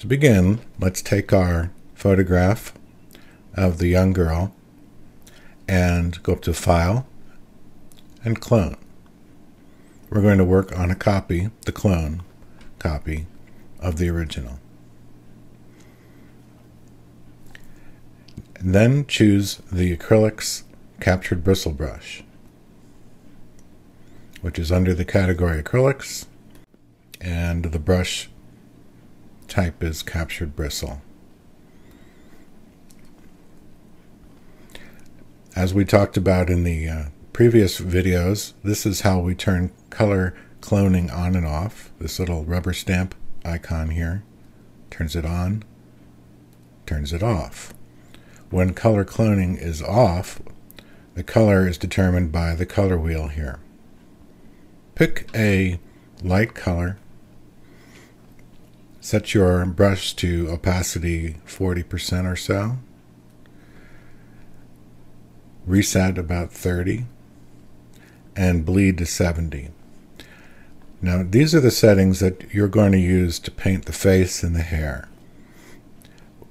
To begin, let's take our photograph of the young girl and go up to File and Clone. We're going to work on a copy, the clone copy of the original. And then choose the Acrylics Captured Bristle brush, which is under the category Acrylics, and the brush type is Captured Bristle. As we talked about in the previous videos, this is how we turn color cloning on and off. This little rubber stamp icon here turns it on, turns it off. When color cloning is off, the color is determined by the color wheel here. Pick a light color. Set your brush to opacity 40% or so. Reset about 30. And bleed to 70. Now these are the settings that you're going to use to paint the face and the hair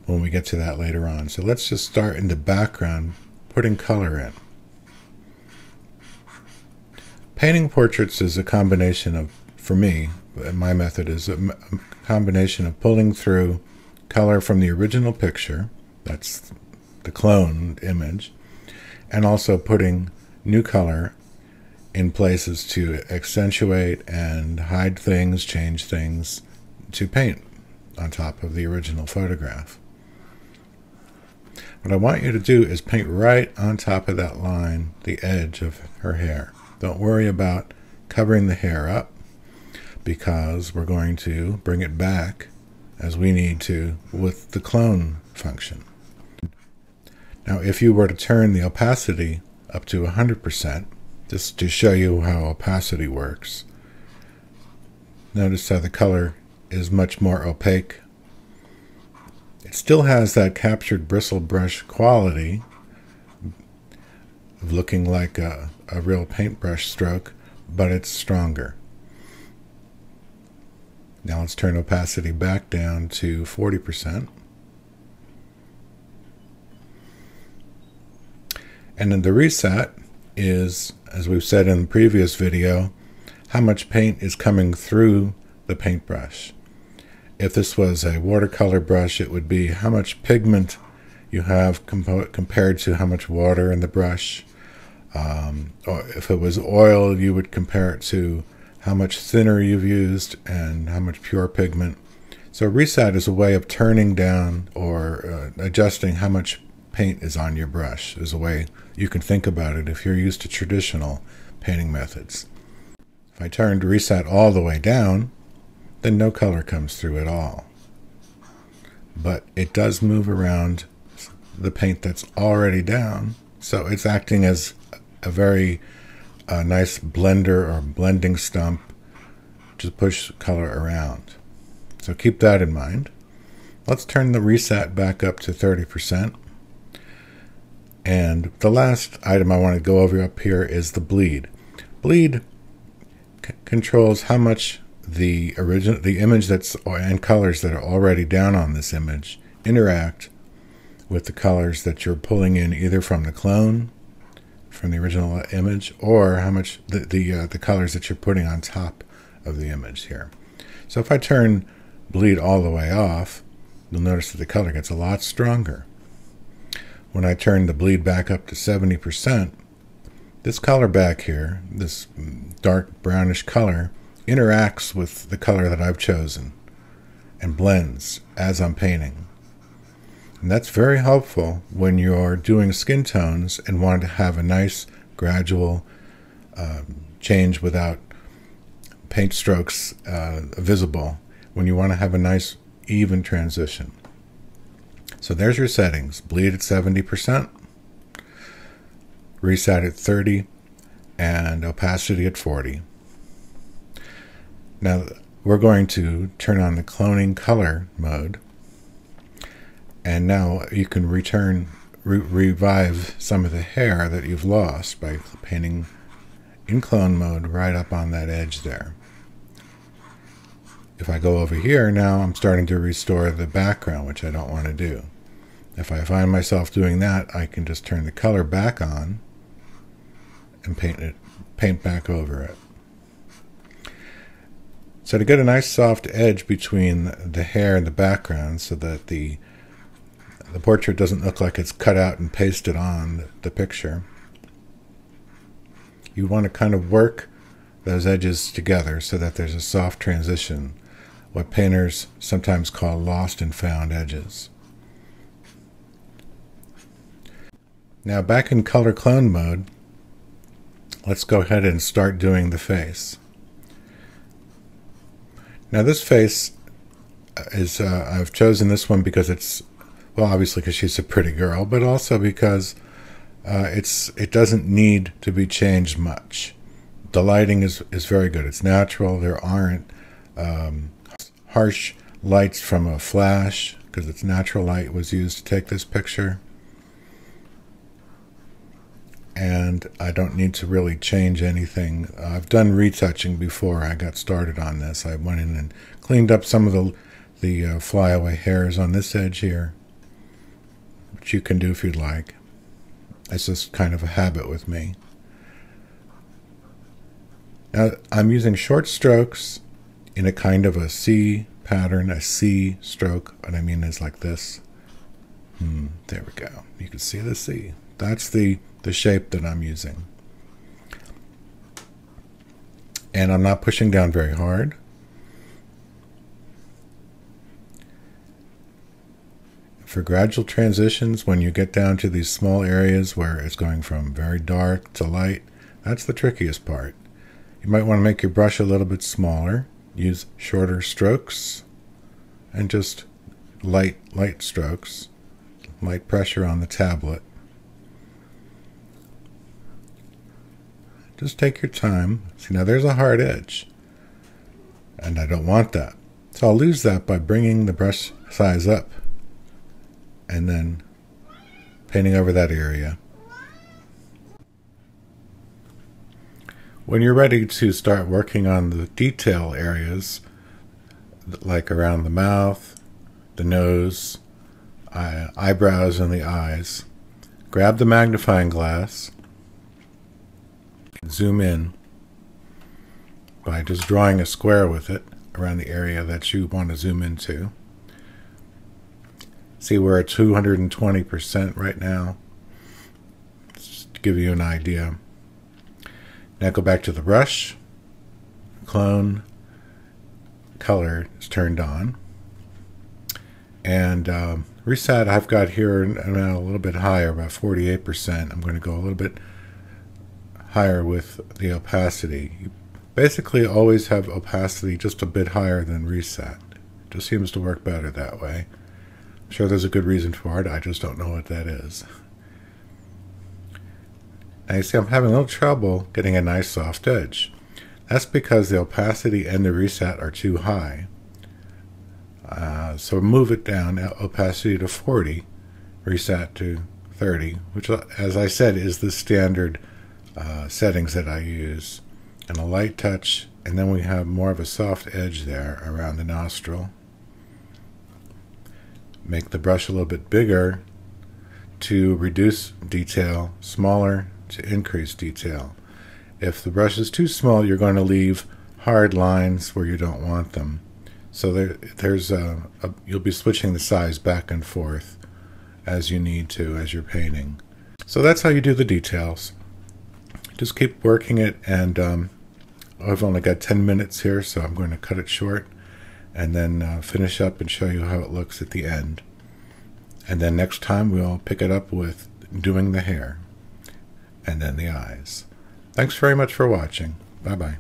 when we get to that later on. So let's just start in the background, putting color in. Painting portraits is a combination of, for me, my method is a combination of pulling through color from the original picture, that's the cloned image, and also putting new color in places to accentuate and hide things, change things, to paint on top of the original photograph. What I want you to do is paint right on top of that line, the edge of her hair. Don't worry about covering the hair up, because we're going to bring it back as we need to with the clone function. Now if you were to turn the opacity up to 100%, just to show you how opacity works, notice how the color is much more opaque. It still has that captured bristle brush quality of looking like a real paintbrush stroke, but it's stronger. Now let's turn opacity back down to 40%. And then the reset is, as we've said in the previous video, how much paint is coming through the paintbrush. If this was a watercolor brush, it would be how much pigment you have compared to how much water in the brush. Or if it was oil, you would compare it to how much thinner you've used and how much pure pigment. So reset is a way of turning down or adjusting how much paint is on your brush, is a way you can think about it if you're used to traditional painting methods. If I turned reset all the way down, then no color comes through at all. But it does move around the paint that's already down, so it's acting as a very nice blender or blending stump to push color around. So keep that in mind. Let's turn the reset back up to 30%. And the last item I want to go over up here is the bleed. Bleed controls how much the image and colors that are already down on this image interact with the colors that you're pulling in either from the clone, from the original image, or how much the colors that you're putting on top of the image here. So if I turn bleed all the way off, you'll notice that the color gets a lot stronger. When I turn the bleed back up to 70%, this color back here, this dark brownish color, interacts with the color that I've chosen and blends as I'm painting. And that's very helpful when you're doing skin tones and want to have a nice gradual change without paint strokes visible, when you want to have a nice even transition. So there's your settings. Bleed at 70%, reset at 30, and opacity at 40. Now we're going to turn on the cloning color mode, and now you can revive some of the hair that you've lost by painting in clone mode right up on that edge there. If I go over here, now I'm starting to restore the background, which I don't want to do. If I find myself doing that, I can just turn the color back on and paint back over it. So to get a nice soft edge between the hair and the background so that the portrait doesn't look like it's cut out and pasted on the picture, you want to kind of work those edges together so that there's a soft transition, what painters sometimes call lost and found edges. Now back in color clone mode, let's go ahead and start doing the face. Now this face is, I've chosen this one because it's, well, obviously because she's a pretty girl, but also because it doesn't need to be changed much. The lighting is very good. It's natural. There aren't harsh lights from a flash because it's natural light was used to take this picture. And I don't need to really change anything. I've done retouching before I got started on this. I went in and cleaned up some of the flyaway hairs on this edge here, which you can do if you'd like. It's just kind of a habit with me. Now I'm using short strokes in a kind of a C pattern, a C stroke. What I mean is like this. There we go. You can see the C. That's the shape that I'm using. And I'm not pushing down very hard. For gradual transitions, when you get down to these small areas where it's going from very dark to light, that's the trickiest part. You might want to make your brush a little bit smaller, use shorter strokes, and just light strokes, light pressure on the tablet. Just take your time. See, now there's a hard edge, and I don't want that. So I'll lose that by bringing the brush size up and then painting over that area. When you're ready to start working on the detail areas, like around the mouth, the nose, eyebrows, and the eyes, grab the magnifying glass, zoom in by just drawing a square with it around the area that you want to zoom into. See, we're at 220% right now, just to give you an idea. Now go back to the brush, clone, color is turned on, and reset I've got here now a little bit higher, about 48%. I'm going to go a little bit higher with the opacity. You basically always have opacity just a bit higher than reset. It just seems to work better that way. I'm sure there's a good reason for it, I just don't know what that is. Now you see I'm having a little trouble getting a nice soft edge. That's because the opacity and the reset are too high. So move it down, opacity to 40, reset to 30, which, as I said, is the standard settings that I use. And a light touch, and then we have more of a soft edge there around the nostril. Make the brush a little bit bigger to reduce detail, smaller to increase detail. If the brush is too small, you're going to leave hard lines where you don't want them. So you'll be switching the size back and forth as you need to as you're painting. So that's how you do the details. Just keep working it, and I've only got 10 minutes here, so I'm going to cut it short and then finish up and show you how it looks at the end. And then next time we'll pick it up with doing the hair and then the eyes. Thanks very much for watching. Bye-bye.